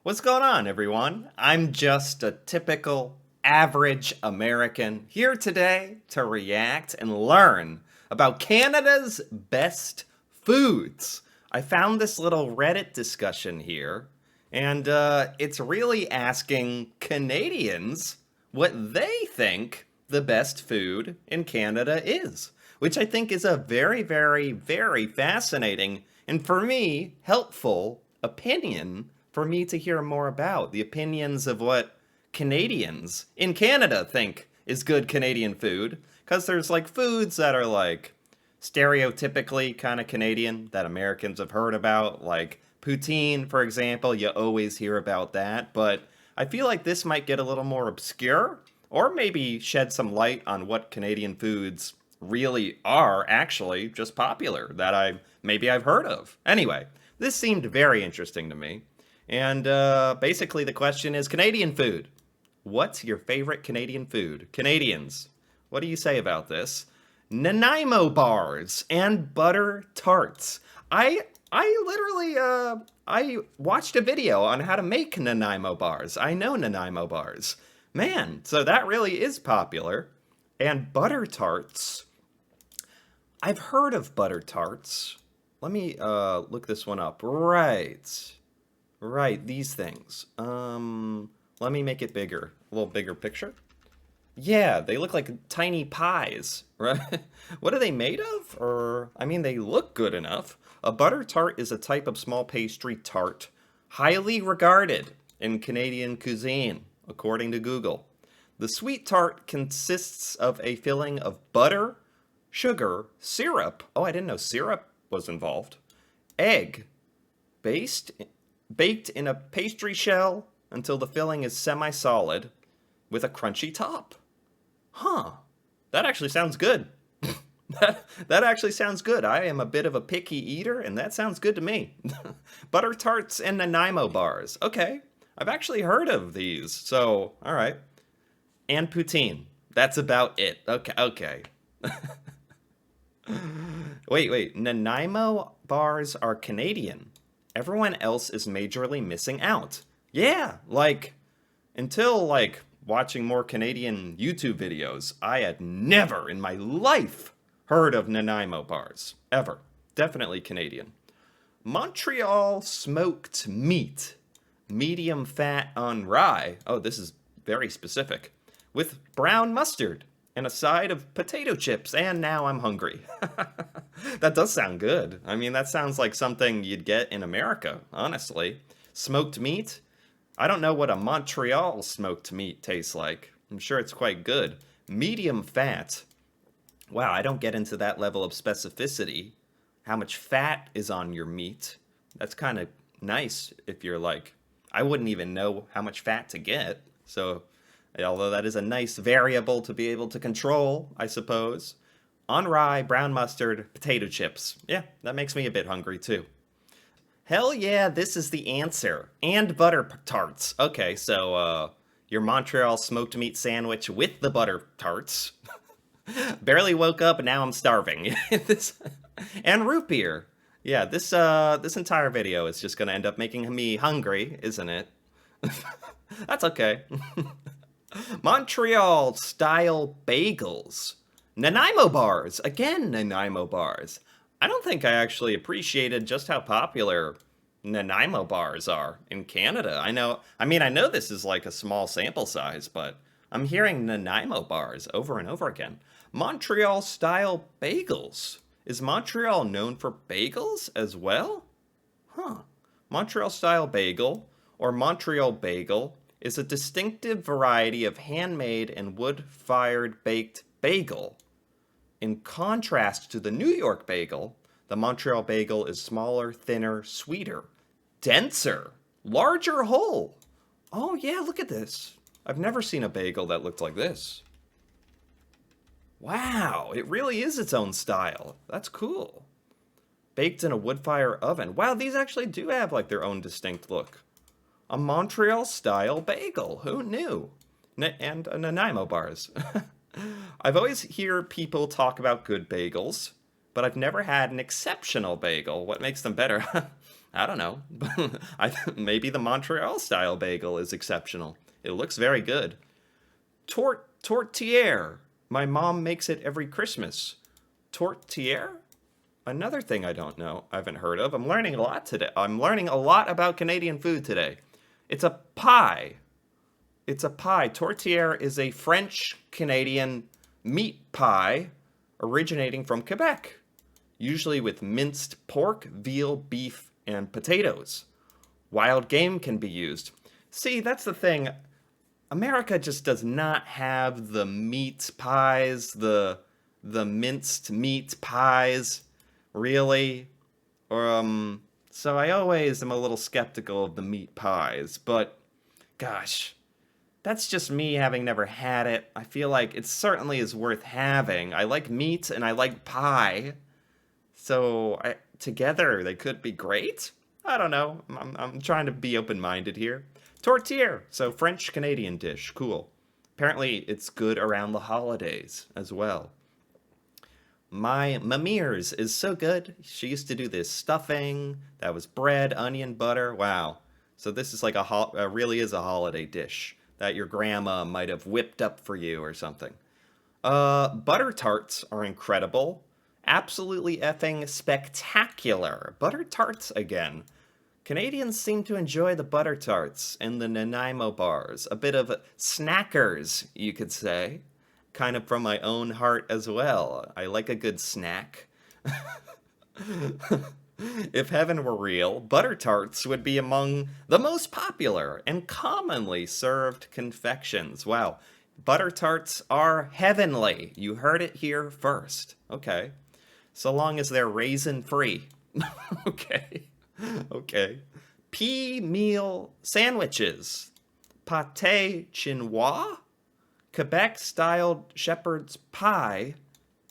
What's going on, everyone? I'm just a typical average American here today to react and learn about Canada's best foods. I found this little Reddit discussion here, and it's really asking Canadians what they think the best food in Canada is, which I think is a very, very, very fascinating and for me, helpful opinion for me to hear more about. The opinions of what Canadians in Canada think is good Canadian food. Because there's like foods that are like stereotypically kind of Canadian that Americans have heard about, like poutine, for example. You always hear about that. But I feel like this might get a little more obscure or maybe shed some light on what Canadian foods really are actually just popular that I've heard of. Anyway, this seemed very interesting to me. And basically, the question is Canadian food. What's your favorite Canadian food? Canadians, what do you say about this? Nanaimo bars and butter tarts. I literally I watched a video on how to make Nanaimo bars. I know Nanaimo bars. Man, so that really is popular. And butter tarts. I've heard of butter tarts. Let me look this one up. Right, these things. Let me make it bigger. A little bigger picture. Yeah, they look like tiny pies, right? What are they made of? Or, I mean, they look good enough. A butter tart is a type of small pastry tart, highly regarded in Canadian cuisine, according to Google. The sweet tart consists of a filling of butter, sugar, syrup. Oh, I didn't know syrup was involved. Egg, based, baked in a pastry shell until the filling is semi-solid with a crunchy top. Huh. That actually sounds good. that actually sounds good. I am a bit of a picky eater, and that sounds good to me. Butter tarts and Nanaimo bars. Okay. I've actually heard of these. So, all right. And poutine. That's about it. Okay. Wait. Nanaimo bars are Canadian. Everyone else is majorly missing out. Yeah, like, until, like, watching more Canadian YouTube videos, I had never in my life heard of Nanaimo bars. Ever. Definitely Canadian. Montreal smoked meat. Medium fat on rye. Oh, this is very specific. With brown mustard and a side of potato chips, and now I'm hungry. That does sound good. I mean, that sounds like something you'd get in America, honestly. Smoked meat? I don't know what a Montreal smoked meat tastes like. I'm sure it's quite good. Medium fat. Wow, I don't get into that level of specificity. How much fat is on your meat? That's kind of nice if you're like, I wouldn't even know how much fat to get. So, although that is a nice variable to be able to control, I suppose. On rye, brown mustard, potato chips. Yeah, that makes me a bit hungry too. Hell yeah, this is the answer. And butter tarts. Okay, so your Montreal smoked meat sandwich with the butter tarts. Barely woke up and now I'm starving. this and root beer. Yeah, this entire video is just gonna end up making me hungry, isn't it? That's okay. Montreal style bagels. Nanaimo bars. Again, Nanaimo bars. I don't think I actually appreciated just how popular Nanaimo bars are in Canada. I know this is like a small sample size, but I'm hearing Nanaimo bars over and over again. Montreal style bagels. Is Montreal known for bagels as well? Huh. Montreal style bagel, or Montreal bagel, is a distinctive variety of handmade and wood-fired baked bagel. In contrast to the New York bagel, the Montreal bagel is smaller, thinner, sweeter, denser, larger whole. Oh yeah, look at this. I've never seen a bagel that looked like this. Wow, it really is its own style. That's cool. Baked in a wood fire oven. Wow, these actually do have like their own distinct look. A Montreal style bagel. Who knew? And Nanaimo bars. I've always hear people talk about good bagels, but I've never had an exceptional bagel. What makes them better? I don't know. Maybe the Montreal style bagel is exceptional. It looks very good. Tortillere. My mom makes it every Christmas. Tortillere? Another thing I don't know, I haven't heard of. I'm learning a lot today. I'm learning a lot about Canadian food today. It's a pie. It's a pie. Tortillere is a French Canadian meat pie originating from Quebec, usually with minced pork, veal, beef, and potatoes. Wild game can be used. See, that's the thing. America just does not have the meat pies, the minced meat pies, really. So I always am a little skeptical of the meat pies, but gosh, that's just me having never had it. I feel like it certainly is worth having. I like meat and I like pie. Together they could be great. I don't know. I'm trying to be open-minded here. Tortillere, so French Canadian dish, cool. Apparently it's good around the holidays as well. My Mamirs is so good. She used to do this stuffing that was bread, onion, butter. Wow. So this is like really is a holiday dish that your grandma might have whipped up for you or something. Butter tarts are incredible. Absolutely effing spectacular. Butter tarts again. Canadians seem to enjoy the butter tarts and the Nanaimo bars. A bit of snackers, you could say. Kind of from my own heart as well. I like a good snack. If heaven were real, butter tarts would be among the most popular and commonly served confections. Wow. Butter tarts are heavenly. You heard it here first. Okay. So long as they're raisin free. Okay. Okay. Pea meal sandwiches. Pâté chinois. Quebec styled shepherd's pie.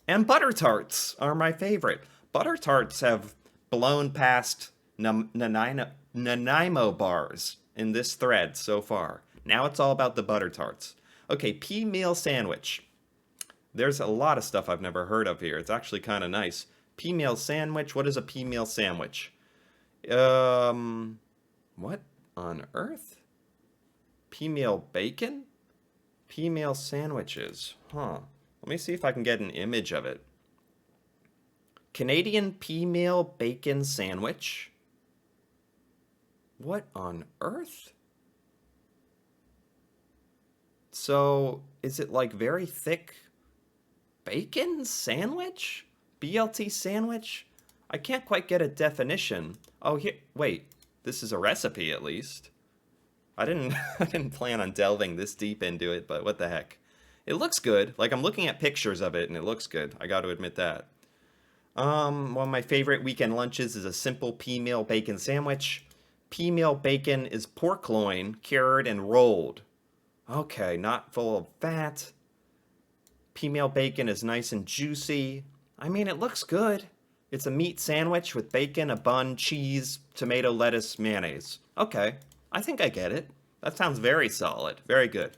And butter tarts are my favorite. Butter tarts have blown past Nanaimo bars in this thread so far. Now it's all about the butter tarts. Okay, pea meal sandwich. There's a lot of stuff I've never heard of here. It's actually kind of nice. Pea meal sandwich. What is a pea meal sandwich? What on earth? Pea meal bacon? Pea meal sandwiches. Huh. Let me see if I can get an image of it. Canadian pea meal bacon sandwich? What on earth? So, is it like very thick bacon sandwich? BLT sandwich? I can't quite get a definition. Oh, here, wait. This is a recipe at least. I didn't plan on delving this deep into it, but what the heck. It looks good. Like, I'm looking at pictures of it and it looks good. I got to admit that. One of my favorite weekend lunches is a simple pea meal bacon sandwich. Pea meal bacon is pork loin cured and rolled. Okay, not full of fat. Pea meal bacon is nice and juicy. I mean, it looks good. It's a meat sandwich with bacon, a bun, cheese, tomato, lettuce, mayonnaise. Okay, I think I get it. That sounds very solid. Very good.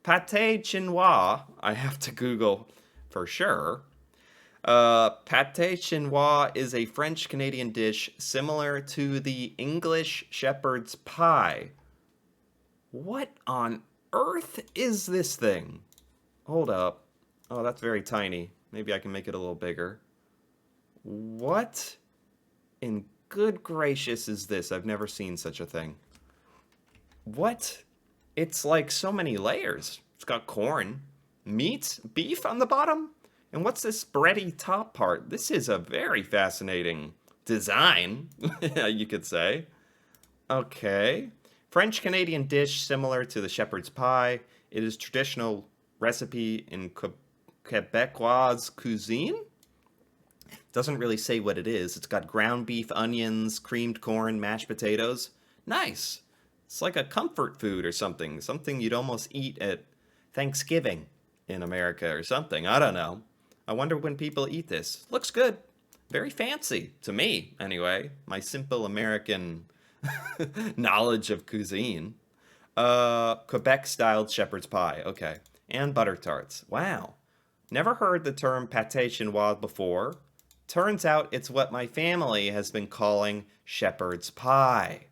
Pâté chinois, I have to Google for sure. Pâté chinois is a French-Canadian dish similar to the English shepherd's pie. What on earth is this thing? Hold up. Oh, that's very tiny. Maybe I can make it a little bigger. What in good gracious is this? I've never seen such a thing. What? It's like so many layers. It's got corn, meat, beef on the bottom. And what's this bready top part? This is a very fascinating design, you could say. Okay. French-Canadian dish similar to the shepherd's pie. It is traditional recipe in Quebecois cuisine. Doesn't really say what it is. It's got ground beef, onions, creamed corn, mashed potatoes. Nice. It's like a comfort food or something. Something you'd almost eat at Thanksgiving in America or something. I don't know. I wonder when people eat this. Looks good. Very fancy. To me, anyway. My simple American knowledge of cuisine. Quebec-styled shepherd's pie. Okay. And butter tarts. Wow. Never heard the term pâté chinois before. Turns out it's what my family has been calling shepherd's pie.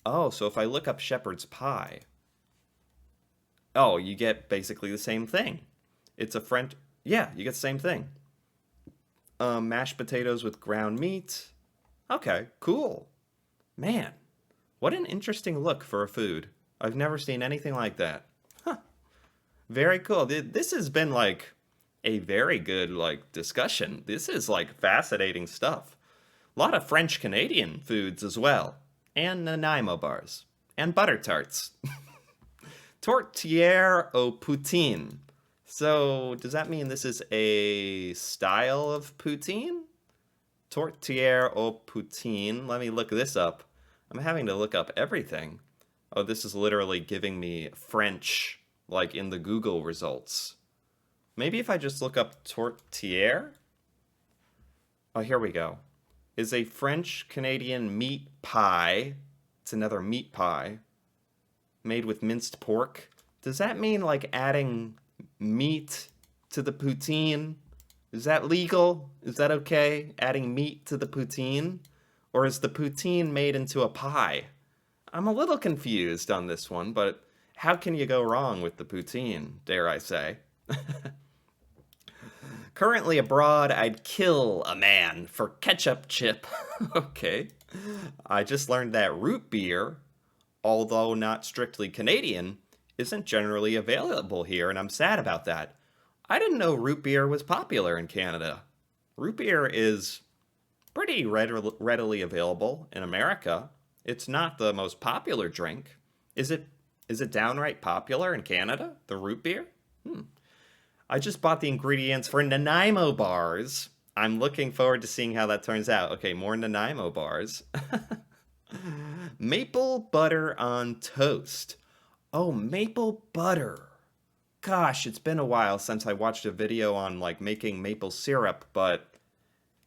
Oh, so if I look up shepherd's pie, oh, you get basically the same thing. It's a French, yeah, you get the same thing. Mashed potatoes with ground meat. Okay, cool. Man, what an interesting look for a food. I've never seen anything like that. Huh, very cool. This has been like a very good like discussion. This is like fascinating stuff. A lot of French Canadian foods as well, and Nanaimo bars, and butter tarts. Tourtière aux poutine. So, does that mean this is a style of poutine? Tourtière aux poutine. Let me look this up. I'm having to look up everything. Oh, this is literally giving me French, like in the Google results. Maybe if I just look up tourtière? Oh, here we go. Is a French Canadian meat pie. It's another meat pie made with minced pork. Does that mean like adding meat to the poutine? Is that legal? Is that okay? Adding meat to the poutine? Or is the poutine made into a pie? I'm a little confused on this one, but how can you go wrong with the poutine, dare I say? Currently abroad, I'd kill a man for ketchup chip. Okay. I just learned that root beer, although not strictly Canadian, isn't generally available here, and I'm sad about that. I didn't know root beer was popular in Canada. Root beer is pretty readily available in America. It's not the most popular drink. Is it downright popular in Canada, the root beer? I just bought the ingredients for Nanaimo bars. I'm looking forward to seeing how that turns out. Okay, more Nanaimo bars. Maple butter on toast. Oh, maple butter. Gosh, it's been a while since I watched a video on like making maple syrup, but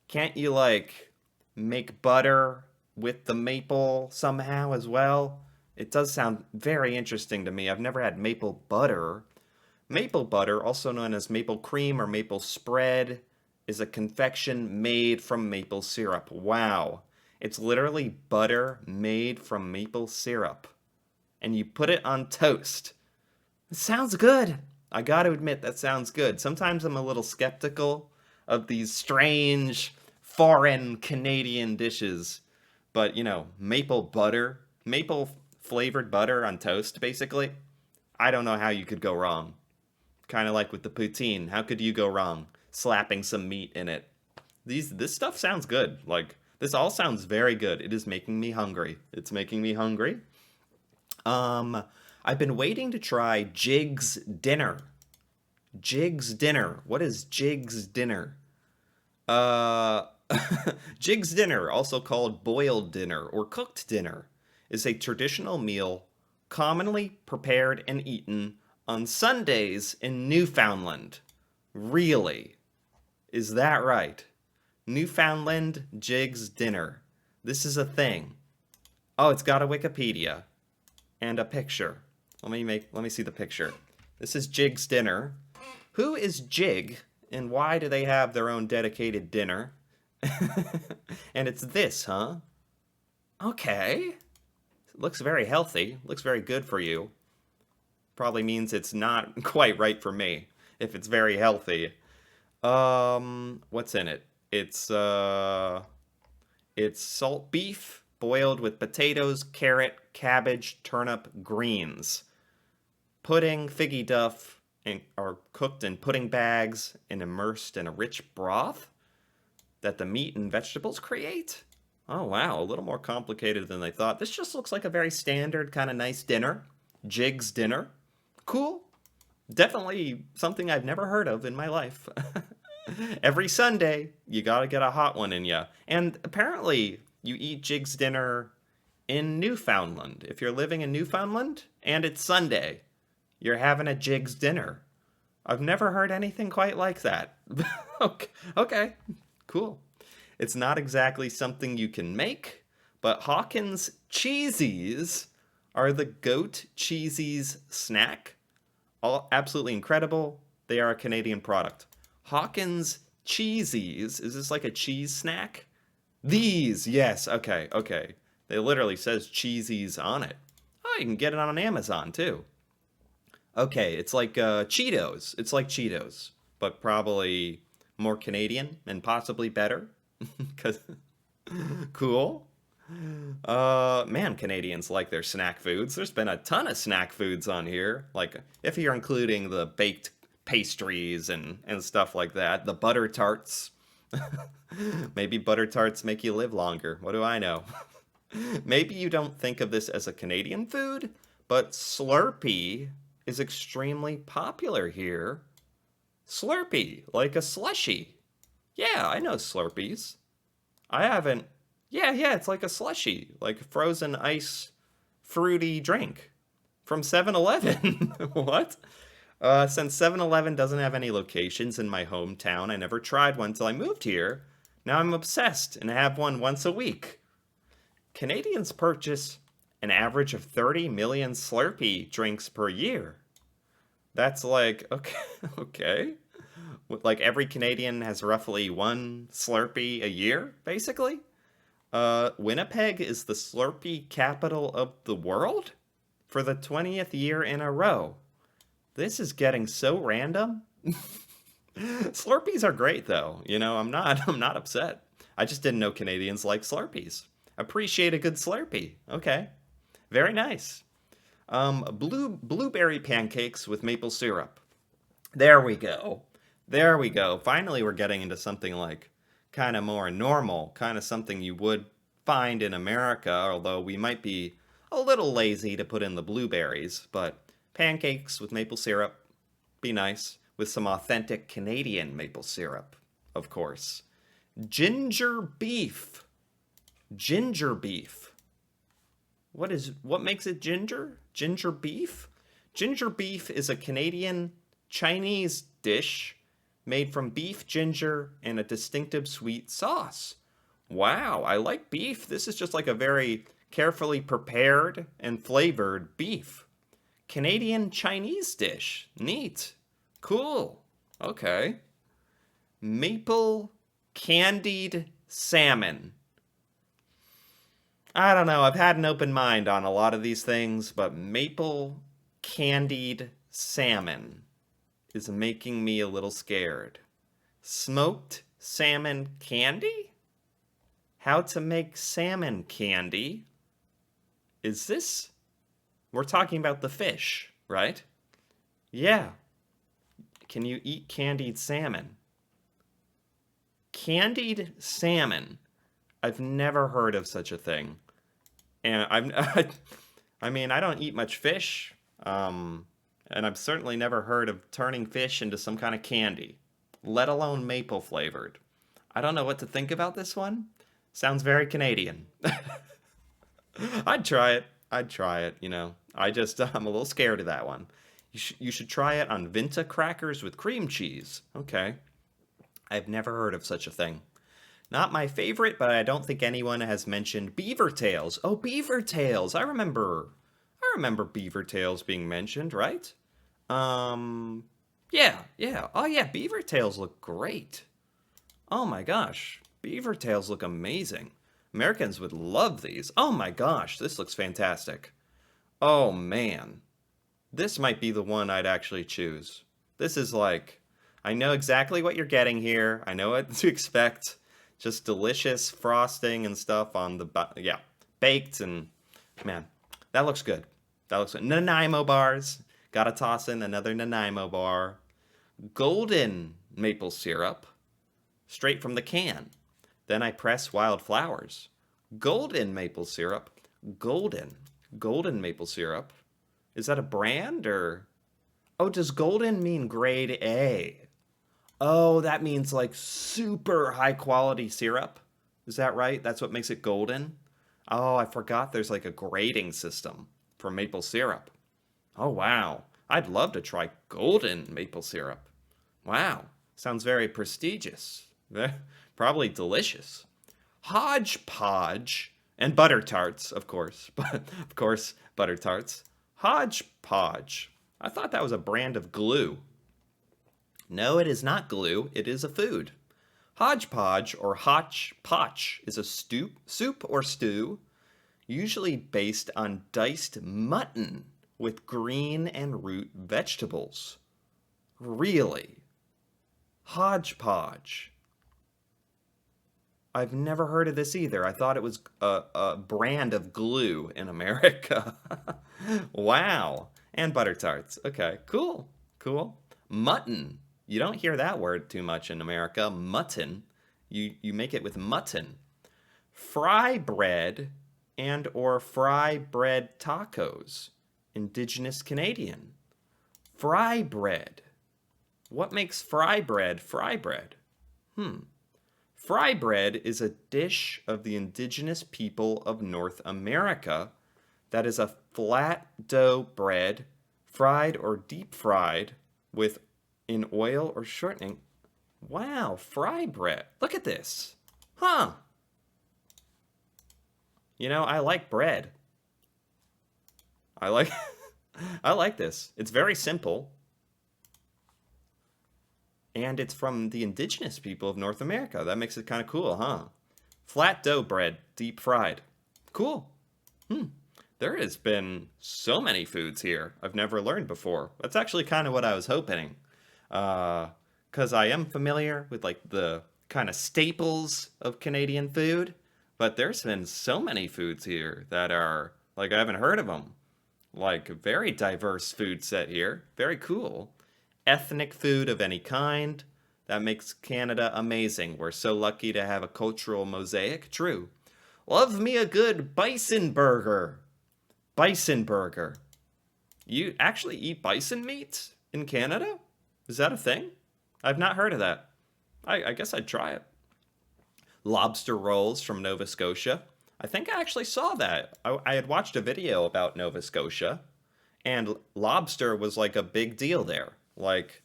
can't you like make butter with the maple somehow as well? It does sound very interesting to me. I've never had maple butter. Maple butter, also known as maple cream or maple spread, is a confection made from maple syrup. Wow. It's literally butter made from maple syrup. And you put it on toast. It sounds good. I gotta admit, that sounds good. Sometimes I'm a little skeptical of these strange, foreign Canadian dishes. But, maple butter, maple flavored butter on toast, basically. I don't know how you could go wrong. Kind of like with the poutine. How could you go wrong? Slapping some meat in it. This stuff sounds good. Like, this all sounds very good. It is making me hungry. It's making me hungry. I've been waiting to try Jig's Dinner. Jig's Dinner. What is Jig's Dinner? Uh, Jig's Dinner, also called boiled dinner or cooked dinner, is a traditional meal commonly prepared and eaten on Sundays in Newfoundland. Really? Is that right? Newfoundland Jig's Dinner. This is a thing. Oh, it's got a Wikipedia and a picture. Let me see the picture. This is Jig's Dinner. Who is Jig and why do they have their own dedicated dinner? And it's this, huh? Okay. Looks very healthy. Looks very good for you. Probably means it's not quite right for me if it's very healthy. What's in it? It's salt beef boiled with potatoes, carrot, cabbage, turnip, greens. Pudding, figgy duff, are cooked in pudding bags and immersed in a rich broth that the meat and vegetables create. Oh wow, a little more complicated than I thought. This just looks like a very standard kind of nice dinner. Jig's Dinner. Cool. Definitely something I've never heard of in my life. Every Sunday, you gotta get a hot one in ya. And apparently, you eat Jig's Dinner in Newfoundland. If you're living in Newfoundland and it's Sunday, you're having a Jig's Dinner. I've never heard anything quite like that. Okay, cool. It's not exactly something you can make, but Hawkins Cheesies are the goat cheesies snack. All absolutely incredible. They are a Canadian product. Hawkins Cheesies. Is this like a cheese snack? These, yes. Okay, okay. They literally says cheesies on it. Oh, you can get it on Amazon too. Okay, it's like Cheetos. It's like Cheetos, but probably more Canadian and possibly better. Cause cool. Man, Canadians like their snack foods. There's been a ton of snack foods on here. Like if you're including the baked pastries and stuff like that, the butter tarts. Maybe butter tarts make you live longer. What do I know? Maybe you don't think of this as a Canadian food, but Slurpee is extremely popular here. Slurpee, like a slushy. Yeah, I know Slurpees. I haven't. Yeah, yeah, it's like a slushy, like a frozen ice fruity drink from 7-Eleven. What? Since 7-Eleven doesn't have any locations in my hometown, I never tried one till I moved here. Now I'm obsessed and have one once a week. Canadians purchase an average of 30 million Slurpee drinks per year. That's like, okay, okay. Like every Canadian has roughly one Slurpee a year, basically. Winnipeg is the Slurpee capital of the world for the 20th year in a row. This is getting so random. Slurpees are great though. You know, I'm not upset. I just didn't know Canadians like Slurpees. Appreciate a good Slurpee. Okay. Very nice. Blueberry pancakes with maple syrup. There we go. There we go. Finally, we're getting into something like kind of more normal, kind of something you would find in America, although we might be a little lazy to put in the blueberries, but pancakes with maple syrup, be nice, with some authentic Canadian maple syrup, of course. Ginger beef. Ginger beef. What makes it ginger? Ginger beef? Ginger beef is a Canadian Chinese dish made from beef, ginger, and a distinctive sweet sauce. Wow, I like beef. This is just like a very carefully prepared and flavored beef. Canadian Chinese dish. Neat. Cool. Okay. Maple candied salmon. I don't know. I've had an open mind on a lot of these things, but maple candied salmon is making me a little scared. Smoked salmon candy? How to make salmon candy? Is this? We're talking about the fish, right? Yeah. Can you eat candied salmon? Candied salmon. I've never heard of such a thing. And I mean, I don't eat much fish. And I've certainly never heard of turning fish into some kind of candy, let alone maple flavored. I don't know what to think about this one. Sounds very Canadian. I'd try it. I'd try it, you know. I'm a little scared of that one. You should try it on Vinta crackers with cream cheese. Okay. I've never heard of such a thing. Not my favorite, but I don't think anyone has mentioned beaver tails. Oh, beaver tails. I remember beaver tails being mentioned, right? Yeah, yeah. Oh yeah, beaver tails look great. Oh my gosh. Beaver tails look amazing. Americans would love these. Oh my gosh, this looks fantastic. Oh man. This might be the one I'd actually choose. This is like, I know exactly what you're getting here. I know what to expect. Just delicious frosting and stuff on the, yeah, baked and, man, that looks good. That looks good. Nanaimo bars. Gotta toss in another Nanaimo bar. Golden maple syrup. Straight from the can. Then I press wild flowers. Golden maple syrup. Golden. Golden maple syrup. Is that a brand or? Oh, does golden mean grade A? Oh, that means like super high quality syrup. Is that right? That's what makes it golden? Oh, I forgot there's like a grading system for maple syrup. Oh, wow. I'd love to try golden maple syrup. Wow. Sounds very prestigious. Probably delicious. Hodgepodge. And butter tarts, of course. But of course, butter tarts. Hodgepodge. I thought that was a brand of glue. No, it is not glue. It is a food. Hodgepodge or hotchpotch is a soup or stew, usually based on diced mutton with green and root vegetables. Really? Hodgepodge. I've never heard of this either. I thought it was a brand of glue in America. Wow. And butter tarts. Okay, cool. Cool. Mutton. You don't hear that word too much in America. Mutton. You make it with mutton. Fry bread and or fry bread tacos. Indigenous Canadian. Fry bread. What makes fry bread fry bread? Fry bread is a dish of the indigenous people of North America that is a flat dough bread, fried or deep fried with in oil or shortening. Wow, fry bread. Look at this. Huh. You know, I like bread. I like I like this. It's very simple. And it's from the indigenous people of North America. That makes it kind of cool, huh? Flat dough bread, deep fried. Cool. There has been so many foods here I've never learned before. That's actually kind of what I was hoping. Because I am familiar with like the kind of staples of Canadian food. But there's been so many foods here that are, like, I haven't heard of them. Like, very diverse food set here. Very cool. Ethnic food of any kind. That makes Canada amazing. We're so lucky to have a cultural mosaic. True. Love me a good bison burger. Bison burger. You actually eat bison meat in Canada? Is that a thing? I've not heard of that. I guess I'd try it. Lobster rolls from Nova Scotia. I think I actually saw that. I had watched a video about Nova Scotia, and lobster was like a big deal there. Like,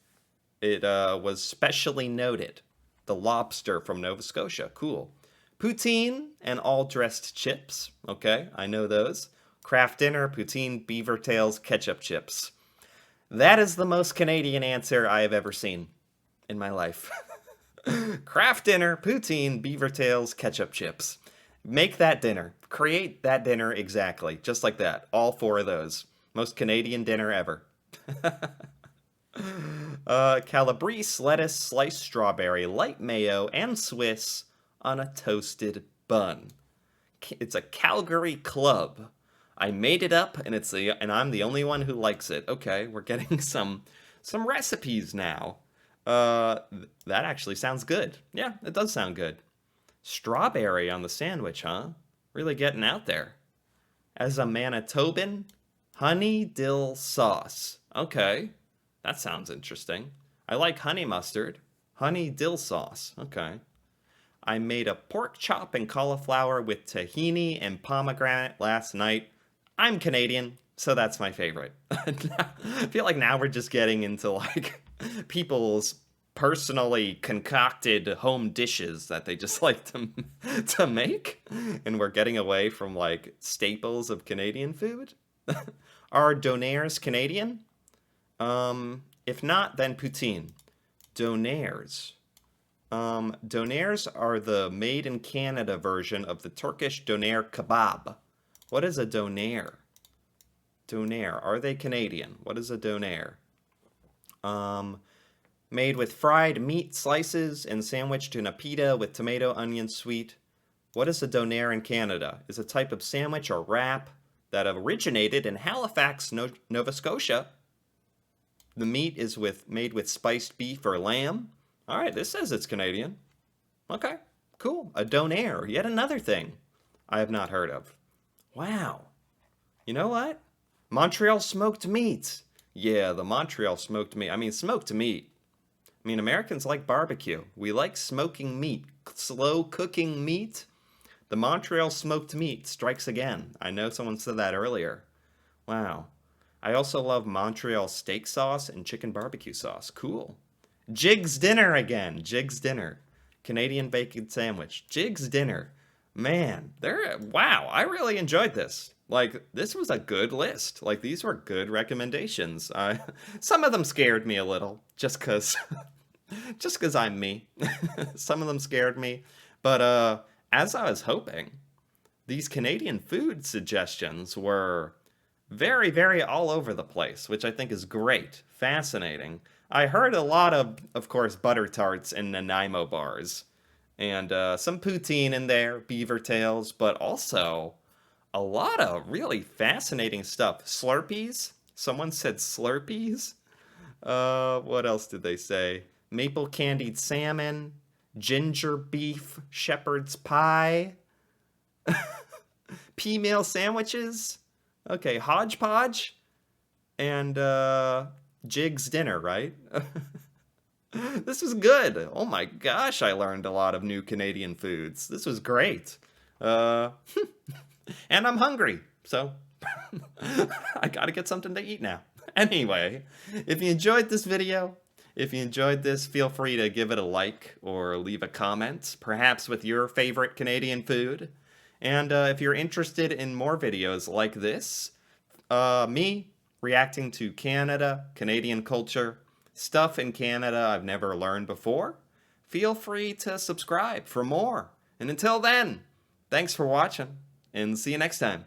it was specially noted. The lobster from Nova Scotia. Cool. Poutine and all-dressed chips. Okay, I know those. Kraft dinner, poutine, beaver tails, ketchup chips. That is the most Canadian answer I have ever seen in my life. Kraft dinner, poutine, beaver tails, ketchup chips. Make that dinner. Create that dinner exactly. Just like that. All four of those. Most Canadian dinner ever. Calabrese, lettuce, sliced strawberry, light mayo, and Swiss on a toasted bun. It's a Calgary club. I made it up, and I'm the only one who likes it. Okay, we're getting some recipes now. That actually sounds good. Yeah, it does sound good. Strawberry on the sandwich, huh? Really getting out there. As a Manitoban, honey dill sauce. Okay, that sounds interesting. I like honey mustard. Honey dill sauce. Okay. I made a pork chop and cauliflower with tahini and pomegranate last night. I'm Canadian, so that's my favorite. I feel like now we're just getting into like people's personally concocted home dishes that they just like to make, and we're getting away from like staples of Canadian food. Are donaires Canadian? If not, then poutine. Donaires. Donaires are the made in Canada version of the Turkish doner kebab. What is a donaire? Donaire. Are they Canadian? What is a donaire? Made with fried meat slices and sandwiched in a pita with tomato, onion, sweet. What is a donaire in Canada? Is a type of sandwich or wrap that originated in Halifax, Nova Scotia. The meat is made with spiced beef or lamb. All right, this says it's Canadian. Okay, cool. A donaire, yet another thing I have not heard of. Wow. You know what? Montreal smoked meat. Yeah, the Montreal smoked meat. I mean, smoked meat. I mean, Americans like barbecue. We like smoking meat. Slow cooking meat. The Montreal smoked meat strikes again. I know someone said that earlier. Wow. I also love Montreal steak sauce and chicken barbecue sauce. Cool. Jig's dinner again. Jig's dinner. Canadian bacon sandwich. Jig's dinner. Man, wow, I really enjoyed this. Like, this was a good list. Like, these were good recommendations. Some of them scared me a little, just because Just because I'm me. Some of them scared me. But as I was hoping, these Canadian food suggestions were very, very all over the place, which I think is great, fascinating. I heard a lot of course, butter tarts and Nanaimo bars, and some poutine in there, beaver tails, but also a lot of really fascinating stuff. Slurpees? Someone said Slurpees? What else did they say? Maple candied salmon, ginger beef, shepherd's pie, pea meal sandwiches. Okay, hodgepodge and Jig's dinner, right? This was good. Oh my gosh, I learned a lot of new Canadian foods. This was great. Uh, and I'm hungry, so I gotta get something to eat now. Anyway, if you enjoyed this video, if you enjoyed this, feel free to give it a like or leave a comment, perhaps with your favorite Canadian food. And if you're interested in more videos like this, me reacting to Canada, Canadian culture, stuff in Canada I've never learned before, feel free to subscribe for more. And until then, thanks for watching, and see you next time.